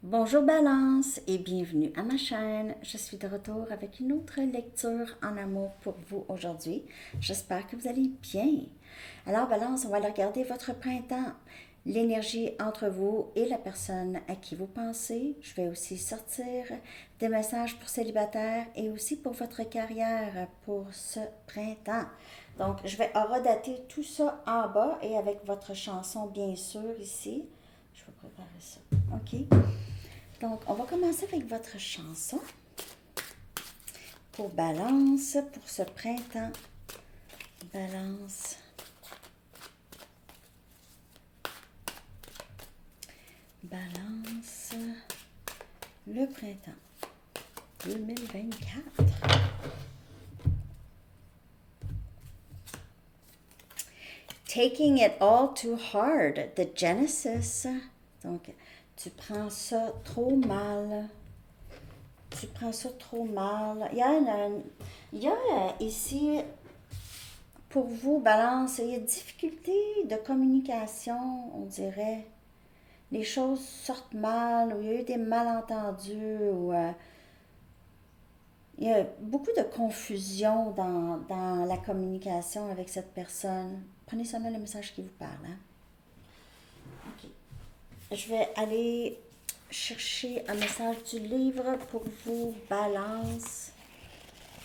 Bonjour Balance et bienvenue à ma chaîne. Je suis de retour avec une autre lecture en amour pour vous aujourd'hui. J'espère que vous allez bien. Alors Balance, on va aller regarder votre printemps, l'énergie entre vous et la personne à qui vous pensez. Je vais aussi sortir des messages pour célibataires et aussi pour votre carrière pour ce printemps. Donc je vais horodater tout ça en bas et avec votre chanson bien sûr ici. Je vais préparer ça. OK? Donc, on va commencer avec votre chanson pour Balance, pour ce printemps. Balance. Balance. Le printemps 2024. Taking it all too hard, the Genesis. Donc, tu prends ça trop mal. Tu prends ça trop mal. Il y a ici, pour vous, Balance, il y a difficulté de communication, on dirait. Les choses sortent mal, ou il y a eu des malentendus, ou il y a beaucoup de confusion dans la communication avec cette personne. Prenez seulement les messages qui vous parlent. Hein? OK. Je vais aller chercher un message du livre pour vous, Balance,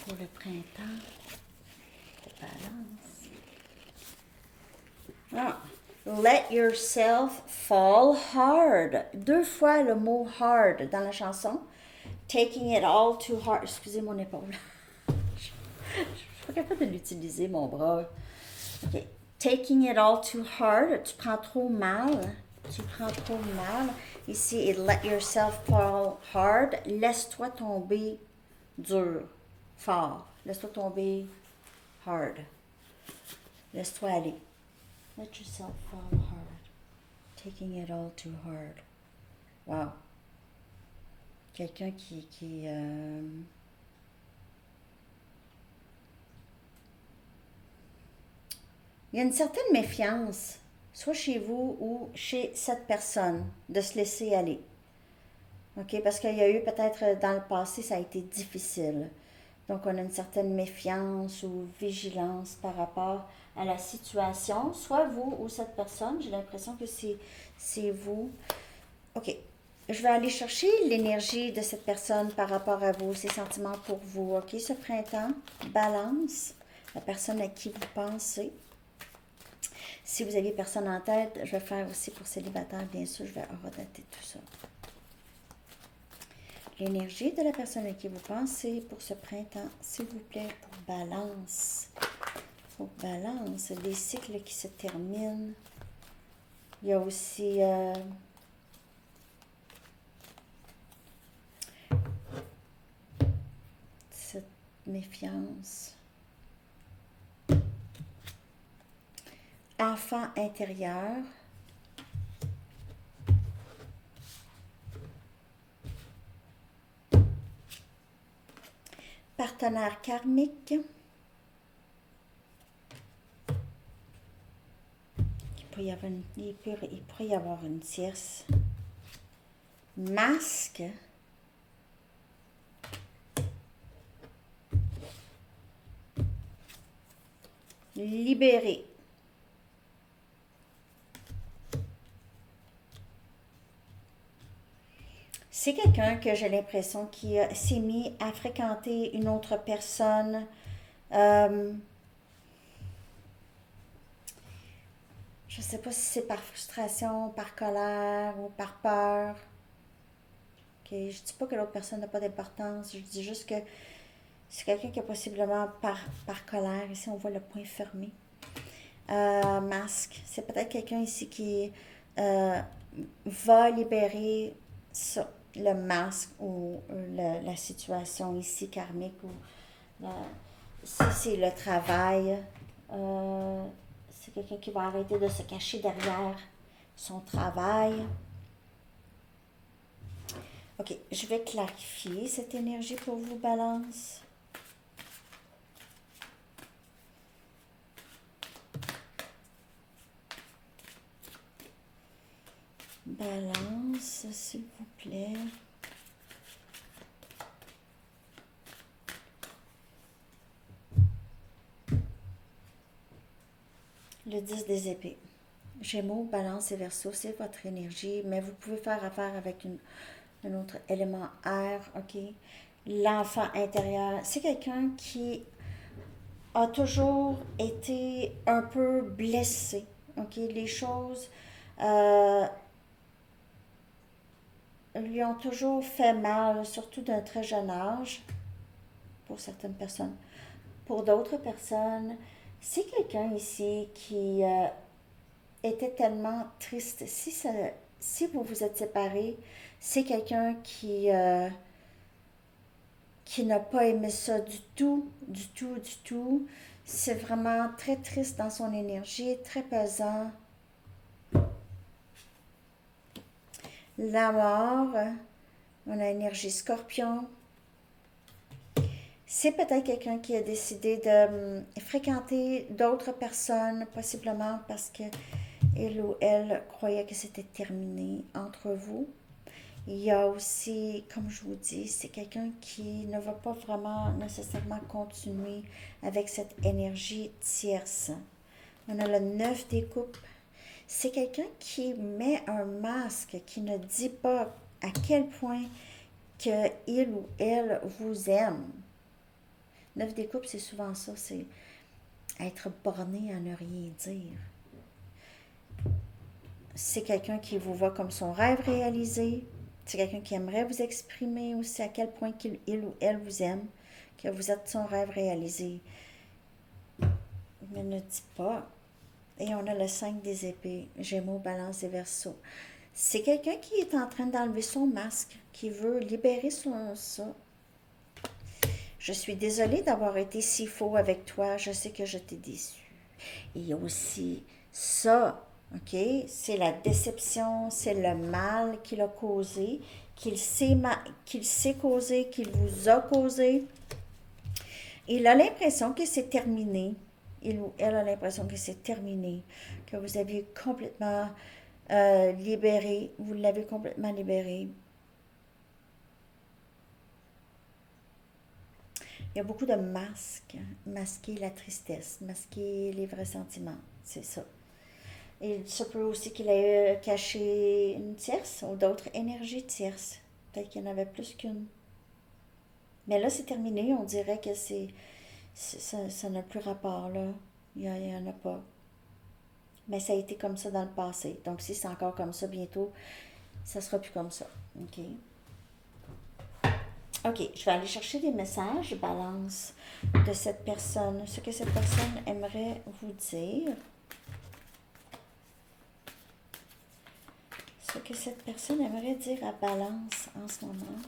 pour le printemps. Balance. Ah. Let yourself fall hard. 2 fois le mot hard dans la chanson. Taking it all too hard. Excusez mon épaule. Je suis pas capable de l'utiliser, mon bras. OK. Taking it all too hard. Tu prends trop mal. Tu prends trop mal. Ici, let yourself fall hard. Laisse-toi tomber dur, fort. Laisse-toi tomber hard. Laisse-toi aller. Let yourself fall hard. Taking it all too hard. Wow. Quelqu'un qui Il y a une certaine méfiance, soit chez vous ou chez cette personne, de se laisser aller. OK? Parce qu'il y a eu peut-être dans le passé, ça a été difficile. Donc, on a une certaine méfiance ou vigilance par rapport à la situation, soit vous ou cette personne. J'ai l'impression que c'est vous. OK. Je vais aller chercher l'énergie de cette personne par rapport à vous, ses sentiments pour vous. OK? Ce printemps, Balance, la personne à qui vous pensez. Si vous aviez personne en tête, je vais faire aussi pour célibataire, bien sûr, je vais horodater tout ça. L'énergie de la personne à qui vous pensez pour ce printemps, s'il vous plaît, pour Balance. Pour Balance, les cycles qui se terminent. Il y a aussi cette méfiance. Enfant intérieur. Partenaire karmique. Il pourrait y avoir une tierce. Masque. Libéré. C'est quelqu'un que j'ai l'impression qui s'est mis à fréquenter une autre personne. Je ne sais pas si c'est par frustration, par colère ou par peur. Okay. Je ne dis pas que l'autre personne n'a pas d'importance. Je dis juste que c'est quelqu'un qui est possiblement par colère. Ici, on voit le point fermé. Masque. C'est peut-être quelqu'un ici qui va libérer ça, le masque ou la situation ici karmique ou si c'est le travail. C'est quelqu'un qui va arrêter de se cacher derrière son travail. OK, je vais clarifier cette énergie pour vous, Balance. Balance. s'il vous plaît. Le 10 des épées. Gémeaux, Balance et Verseau, c'est votre énergie, mais vous pouvez faire affaire avec un autre élément air, ok? L'enfant intérieur, c'est quelqu'un qui a toujours été un peu blessé, ok? Les choses euh, lui ont toujours fait mal, surtout d'un très jeune âge, pour certaines personnes. Pour d'autres personnes, c'est quelqu'un ici qui était tellement triste. Si vous vous êtes séparés, c'est quelqu'un qui n'a pas aimé ça du tout, du tout, du tout. C'est vraiment très triste dans son énergie, très pesant. La mort, on a énergie scorpion. C'est peut-être quelqu'un qui a décidé de fréquenter d'autres personnes, possiblement parce que il ou elle croyait que c'était terminé entre vous. Il y a aussi, comme je vous dis, c'est quelqu'un qui ne va pas vraiment nécessairement continuer avec cette énergie tierce. On a le 9 des coupes. C'est quelqu'un qui met un masque, qui ne dit pas à quel point que il ou elle vous aime. 9 des coupes, c'est souvent ça, c'est être borné à ne rien dire. C'est quelqu'un qui vous voit comme son rêve réalisé. C'est quelqu'un qui aimerait vous exprimer aussi à quel point il ou elle vous aime, que vous êtes son rêve réalisé. Mais ne dit pas. Et on a le 5 des épées, Gémeaux, Balance et Verseau. C'est quelqu'un qui est en train d'enlever son masque, qui veut libérer ça. Je suis désolée d'avoir été si faux avec toi. Je sais que je t'ai déçu. Et il y a aussi ça, ok? C'est la déception, c'est le mal qu'il a causé, qu'il sait causer, qu'il vous a causé. Il a l'impression que c'est terminé. Il ou elle a l'impression que c'est terminé, que vous aviez complètement libéré, vous l'avez complètement libéré. Il y a beaucoup de masques, masquer la tristesse, masquer les vrais sentiments, c'est ça. Et il se peut aussi qu'il ait caché une tierce ou d'autres énergies tierces. Peut-être qu'il y en avait plus qu'une. Mais là, c'est terminé. On dirait que ça n'a plus rapport, là. Il n'y en a pas. Mais ça a été comme ça dans le passé. Donc, si c'est encore comme ça bientôt, ça sera plus comme ça. OK? OK, je vais aller chercher des messages, balance, de cette personne. Ce que cette personne aimerait vous dire. Ce que cette personne aimerait dire à Balance en ce moment.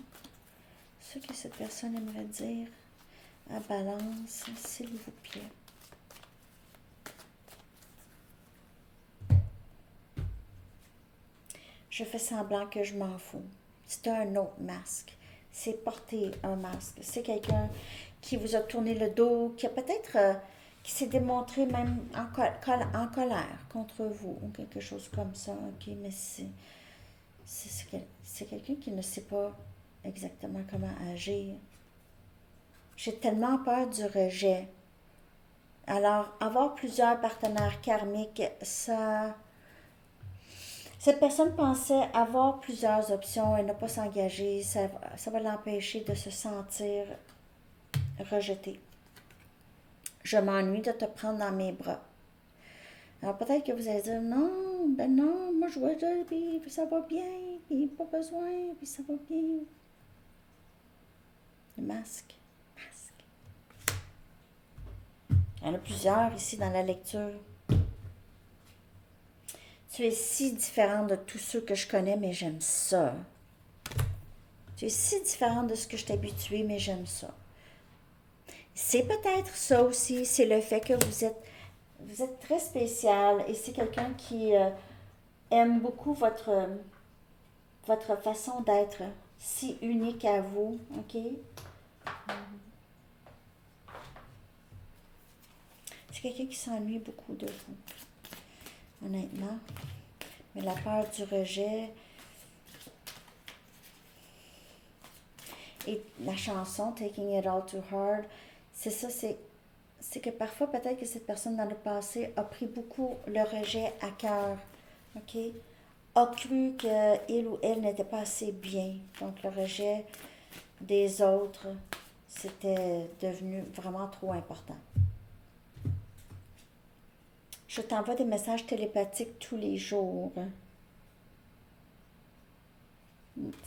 Ce que cette personne aimerait dire à Balance, s'il vous plaît. Je fais semblant que je m'en fous. C'est un autre masque. C'est porter un masque. C'est quelqu'un qui vous a tourné le dos, qui a peut-être... qui s'est démontré même en colère contre vous, ou quelque chose comme ça, ok? Mais c'est quelqu'un qui ne sait pas exactement comment agir. J'ai tellement peur du rejet. Alors, avoir plusieurs partenaires karmiques, ça... Cette personne pensait avoir plusieurs options et ne pas s'engager. Ça va l'empêcher de se sentir rejeté. Je m'ennuie de te prendre dans mes bras. Alors peut-être que vous allez dire, non, ben non, moi je vois ça, puis ça va bien, puis pas besoin, puis ça va bien. Le masque. Il y en a plusieurs ici dans la lecture. Tu es si différente de tous ceux que je connais, mais j'aime ça. Tu es si différente de ce que je t'ai habitué, mais j'aime ça. C'est peut-être ça aussi, c'est le fait que vous êtes très spécial et c'est quelqu'un qui aime beaucoup votre façon d'être si unique à vous, ok? C'est quelqu'un qui s'ennuie beaucoup de vous, honnêtement. Mais la peur du rejet, Et la chanson Taking It All Too Hard, c'est ça, c'est que parfois peut-être que cette personne dans le passé a pris beaucoup le rejet à cœur, ok? A cru qu'il ou elle n'était pas assez bien. Donc le rejet des autres, c'était devenu vraiment trop important. Je t'envoie des messages télépathiques tous les jours.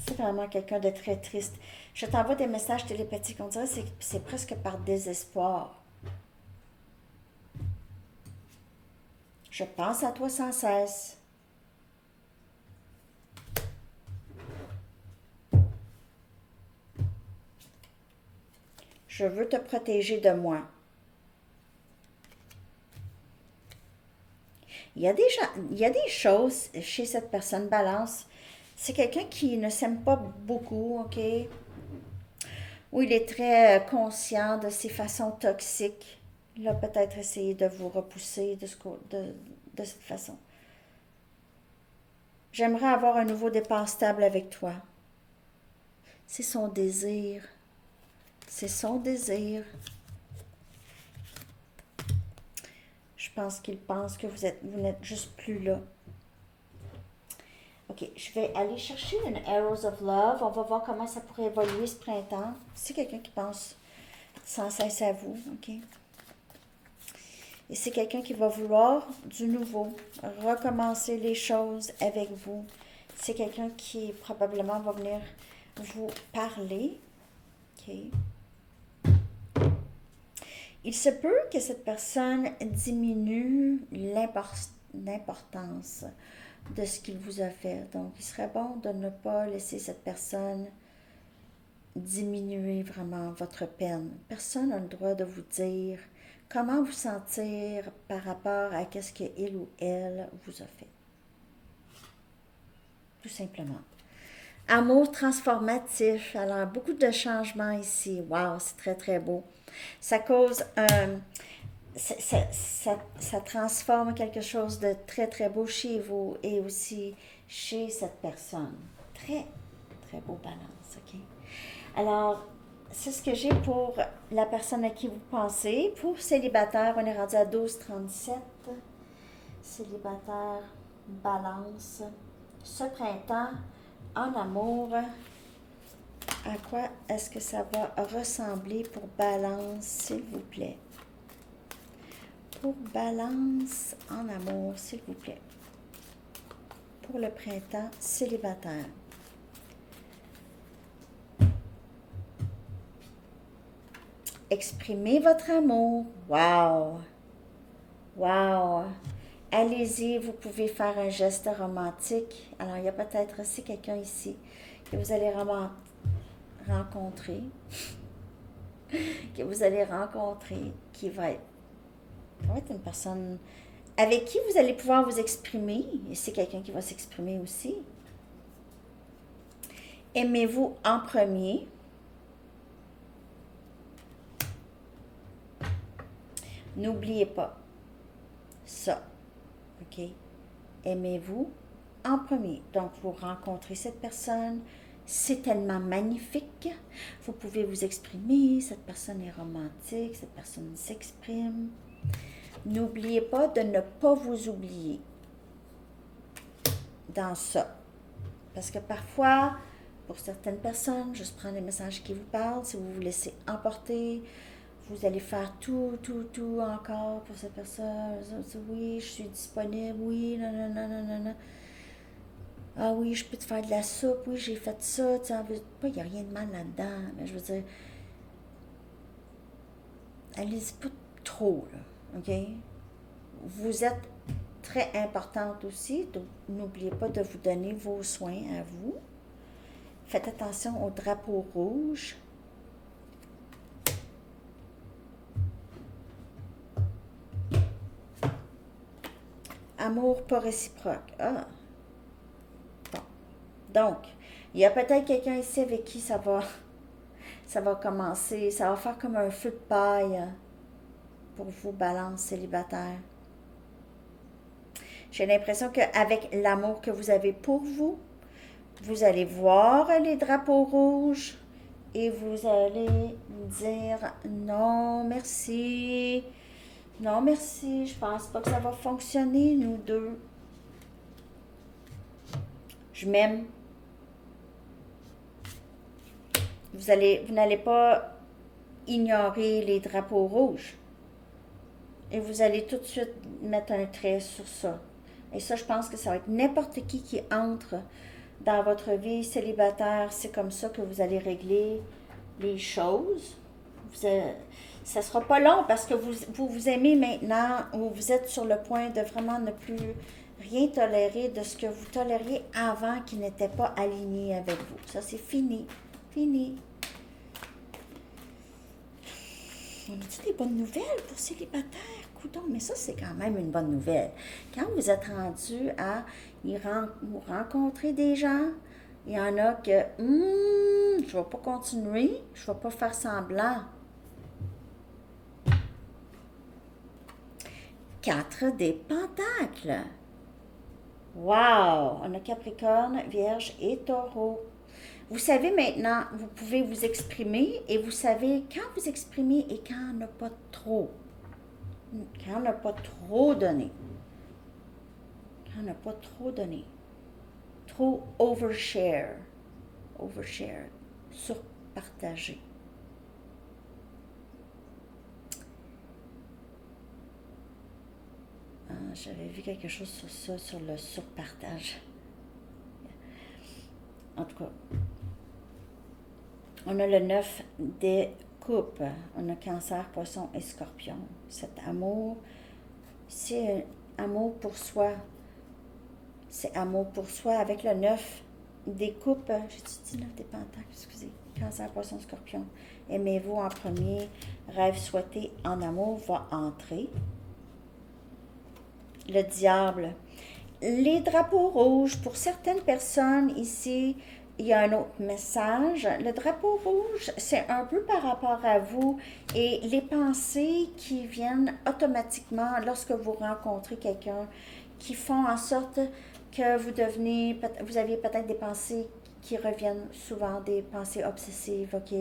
C'est vraiment quelqu'un de très triste. Je t'envoie des messages télépathiques. On dirait que c'est presque par désespoir. Je pense à toi sans cesse. Je veux te protéger de moi. Il y a des choses chez cette personne balance. C'est quelqu'un qui ne s'aime pas beaucoup, ok? Ou il est très conscient de ses façons toxiques. Il a peut-être essayé de vous repousser de cette façon. J'aimerais avoir un nouveau départ stable avec toi. C'est son désir. C'est son désir. Je pense qu'il pense que vous n'êtes juste plus là. Ok, je vais aller chercher une Arrows of Love. On va voir comment ça pourrait évoluer ce printemps. C'est quelqu'un qui pense sans cesse à vous, ok? Et c'est quelqu'un qui va vouloir du nouveau, recommencer les choses avec vous. C'est quelqu'un qui probablement va venir vous parler, ok? Il se peut que cette personne diminue l'importance de ce qu'il vous a fait. Donc, il serait bon de ne pas laisser cette personne diminuer vraiment votre peine. Personne n'a le droit de vous dire comment vous sentir par rapport à ce qu'il ou elle vous a fait. Tout simplement. Amour transformatif. Alors, beaucoup de changements ici. Wow, c'est très, très beau. Ça cause un... Ça transforme quelque chose de très, très beau chez vous et aussi chez cette personne. Très, très beau balance, OK? Alors, c'est ce que j'ai pour la personne à qui vous pensez. Pour célibataire, on est rendu à 12,37. Célibataire, balance. Ce printemps, en amour, à quoi est-ce que ça va ressembler pour balance, s'il vous plaît? Pour balance en amour, s'il vous plaît. Pour le printemps, célibataire. Exprimez votre amour. Wow! Wow! Allez-y, vous pouvez faire un geste romantique. Alors, il y a peut-être aussi quelqu'un ici que vous allez rencontrer, qui va être une personne avec qui vous allez pouvoir vous exprimer. Et c'est quelqu'un qui va s'exprimer aussi. Aimez-vous en premier. N'oubliez pas ça. OK? Aimez-vous en premier. Donc, vous rencontrez cette personne. C'est tellement magnifique. Vous pouvez vous exprimer. Cette personne est romantique. Cette personne s'exprime. N'oubliez pas de ne pas vous oublier dans ça. Parce que parfois, pour certaines personnes, juste prendre les messages qui vous parlent, si vous vous laissez emporter, vous allez faire tout encore pour cette personne. Oui, je suis disponible. Oui, non. Ah oui, je peux te faire de la soupe. Oui, j'ai fait ça. Il n'y a rien de mal là-dedans. Mais je veux dire, allez-y pas trop, là. OK? Vous êtes très importante aussi. Donc, n'oubliez pas de vous donner vos soins à vous. Faites attention au drapeau rouge. Amour pas réciproque. Ah. Bon. Donc, il y a peut-être quelqu'un ici avec qui ça va commencer. Ça va faire comme un feu de paille pour vous, balance célibataire. J'ai l'impression qu'avec l'amour que vous avez pour vous, vous allez voir les drapeaux rouges et vous allez dire non, merci. Non, merci, je pense pas que ça va fonctionner, nous deux. Je m'aime. Vous n'allez pas ignorer les drapeaux rouges. Et vous allez tout de suite mettre un trait sur ça. Et ça, je pense que ça va être n'importe qui entre dans votre vie célibataire. C'est comme ça que vous allez régler les choses. Ça ne sera pas long parce que vous aimez maintenant ou vous êtes sur le point de vraiment ne plus rien tolérer de ce que vous tolériez avant qui n'était pas aligné avec vous. Ça, c'est fini. Fini. On a-tu des bonnes nouvelles pour célibataires? Coudon, mais ça, c'est quand même une bonne nouvelle. Quand vous êtes rendu à vous rencontrer des gens, il y en a que, je ne vais pas continuer, je ne vais pas faire semblant. 4 des pentacles. Wow! On a Capricorne, Vierge et Taureau. Vous savez maintenant, vous pouvez vous exprimer et vous savez quand vous exprimez et quand on n'a pas trop. Quand on n'a pas trop donné. Quand on n'a pas trop donné. Trop overshare. Overshare. Surpartager. J'avais vu quelque chose sur ça, sur le surpartage. En tout cas, on a le 9 des coupes. On a Cancer, Poisson et Scorpion. Cet amour, c'est amour pour soi. C'est amour pour soi avec le 9 des coupes. J'ai dit 9 des pentacles, excusez. Cancer, Poisson, Scorpion. Aimez-vous en premier. Rêve souhaité en amour va entrer. Le diable. Les drapeaux rouges, pour certaines personnes ici, il y a un autre message. Le drapeau rouge, c'est un peu par rapport à vous et les pensées qui viennent automatiquement lorsque vous rencontrez quelqu'un qui font en sorte que vous aviez peut-être des pensées qui reviennent souvent, des pensées obsessives, ok,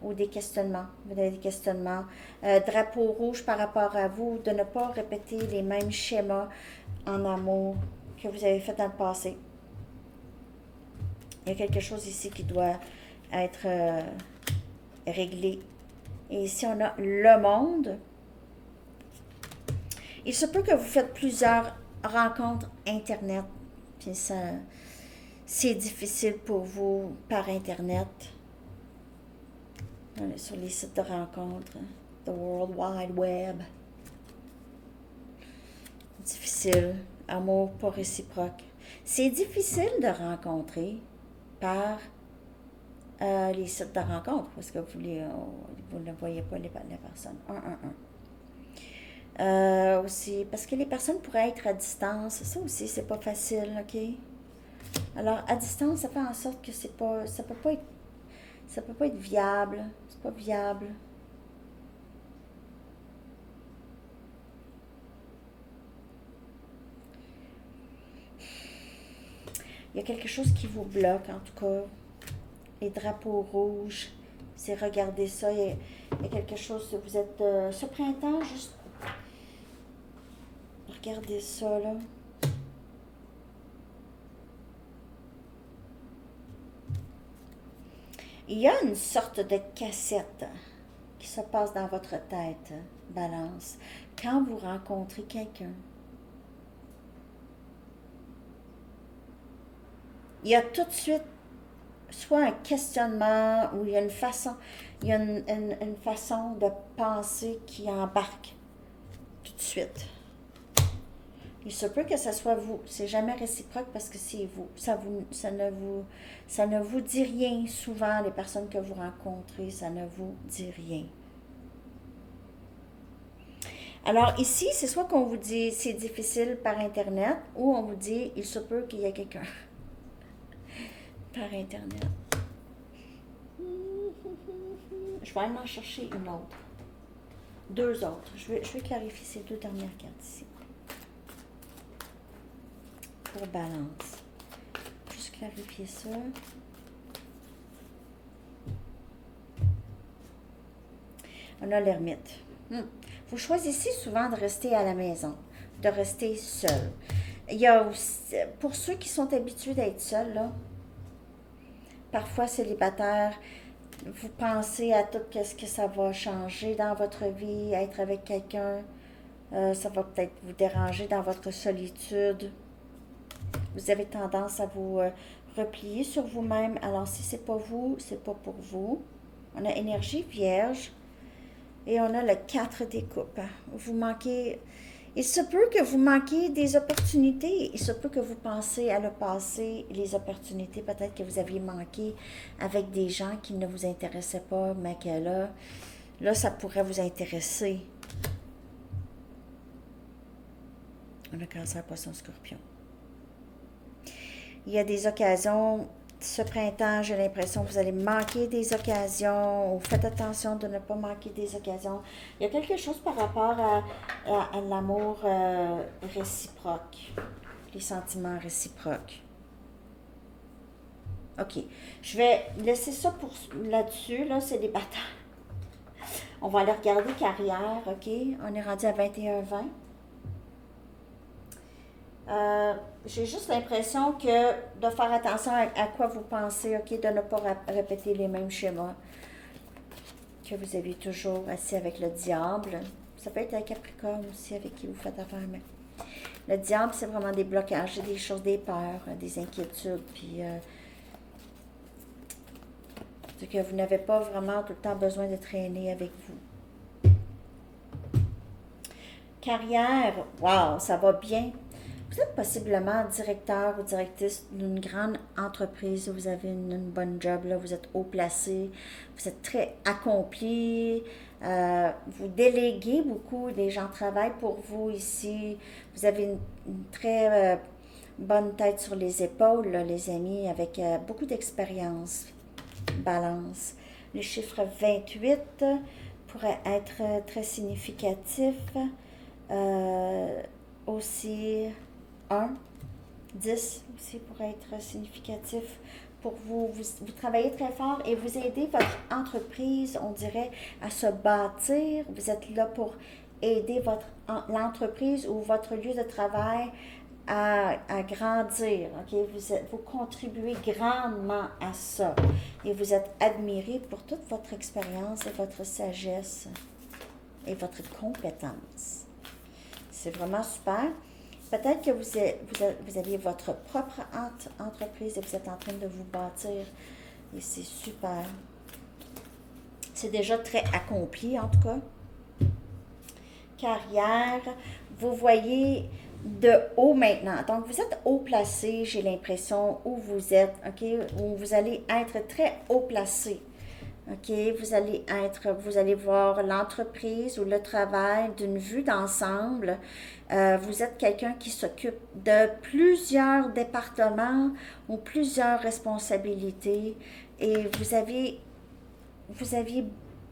ou des questionnements. Vous avez des questionnements. Drapeau rouge par rapport à vous, de ne pas répéter les mêmes schémas en amour que vous avez fait dans le passé. Il y a quelque chose ici qui doit être réglé. Et ici, on a le monde. Il se peut que vous faites plusieurs rencontres Internet. Puis ça, c'est difficile pour vous par Internet. On est sur les sites de rencontres. The World Wide Web. Difficile. Amour pas réciproque. C'est difficile de rencontrer par les sites de rencontres parce que vous ne voyez pas les personnes. Aussi, parce que les personnes pourraient être à distance. Ça aussi, c'est pas facile, ok? Alors, à distance, ça fait en sorte que ça peut pas être viable. C'est pas viable. Il y a quelque chose qui vous bloque, en tout cas. Les drapeaux rouges, c'est regarder ça. Il y a quelque chose, vous êtes ce printemps, juste regardez ça, là. Il y a une sorte de cassette qui se passe dans votre tête, Balance, quand vous rencontrez quelqu'un. Il y a tout de suite soit un questionnement ou il y a une façon de penser qui embarque tout de suite. Il se peut que ce soit vous. C'est jamais réciproque parce que c'est vous. Ça ne vous dit rien. Souvent, les personnes que vous rencontrez, ça ne vous dit rien. Alors ici, c'est soit qu'on vous dit c'est difficile par Internet ou on vous dit il se peut qu'il y ait quelqu'un par Internet. Je vais aller en chercher une autre. 2 autres. Je vais clarifier ces 2 dernières cartes ici. Pour Balance. Juste clarifier ça. On a l'ermite. Vous choisissez souvent de rester à la maison, de rester seul. Il y a aussi, pour ceux qui sont habitués d'être seuls, là, parfois célibataires, vous pensez à tout ce que ça va changer dans votre vie, être avec quelqu'un, ça va peut-être vous déranger dans votre solitude. Vous avez tendance à vous replier sur vous-même. Alors si c'est pas vous, c'est pas pour vous. On a énergie vierge et on a le 4 des coupes. Vous manquez... Il se peut que vous manquiez des opportunités. Il se peut que vous pensez à le passé, les opportunités peut-être que vous aviez manquées avec des gens qui ne vous intéressaient pas, mais que là, ça pourrait vous intéresser. On a Cancer, Poisson, Scorpion. Il y a des occasions, ce printemps, j'ai l'impression que vous allez manquer des occasions. Faites attention de ne pas manquer des occasions. Il y a quelque chose par rapport à l'amour réciproque, les sentiments réciproques. OK. Je vais laisser ça pour là-dessus, là, c'est des batailles. On va aller regarder carrière, OK? On est rendu à 21-20. J'ai juste l'impression que de faire attention à quoi vous pensez, OK, de ne pas répéter les mêmes schémas que vous avez toujours assis avec le diable. Ça peut être un Capricorne aussi avec qui vous faites affaire, mais le diable, c'est vraiment des blocages, des choses, des peurs, des inquiétudes, puis c'est que vous n'avez pas vraiment tout le temps besoin de traîner avec vous. Carrière, wow, ça va bien. Vous êtes possiblement directeur ou directrice d'une grande entreprise, vous avez une bonne job, là, vous êtes haut placé, vous êtes très accompli, vous déléguez beaucoup, les gens travaillent pour vous ici, vous avez une très bonne tête sur les épaules, là, les amis, avec beaucoup d'expérience. Balance. Le chiffre 28 pourrait être très significatif. Aussi 1, 10 aussi pourrait être significatif pour vous. Vous travaillez très fort et vous aidez votre entreprise, on dirait, à se bâtir. Vous êtes là pour aider l'entreprise ou votre lieu de travail à grandir. Okay? Vous contribuez grandement à ça. Et vous êtes admiré pour toute votre expérience et votre sagesse et votre compétence. C'est vraiment super. Peut-être que vous aviez votre propre entreprise et vous êtes en train de vous bâtir. Et c'est super. C'est déjà très accompli, en tout cas. Carrière, vous voyez de haut maintenant. Donc, vous êtes haut placé, j'ai l'impression, où vous êtes, OK? Où vous allez être très haut placé. OK, vous allez voir l'entreprise ou le travail d'une vue d'ensemble. Vous êtes quelqu'un qui s'occupe de plusieurs départements ou plusieurs responsabilités et vous aviez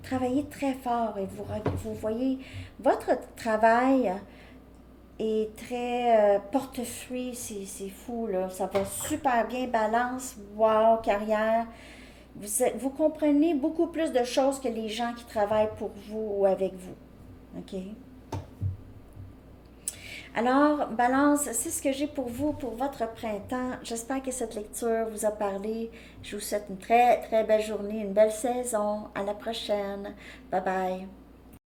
travaillé très fort et vous voyez votre travail est très portefeuille, c'est fou là, ça va super bien, balance, wow, carrière. Vous comprenez beaucoup plus de choses que les gens qui travaillent pour vous ou avec vous. OK? Alors, Balance, c'est ce que j'ai pour vous, pour votre printemps. J'espère que cette lecture vous a parlé. Je vous souhaite une très, très belle journée, une belle saison. À la prochaine. Bye bye.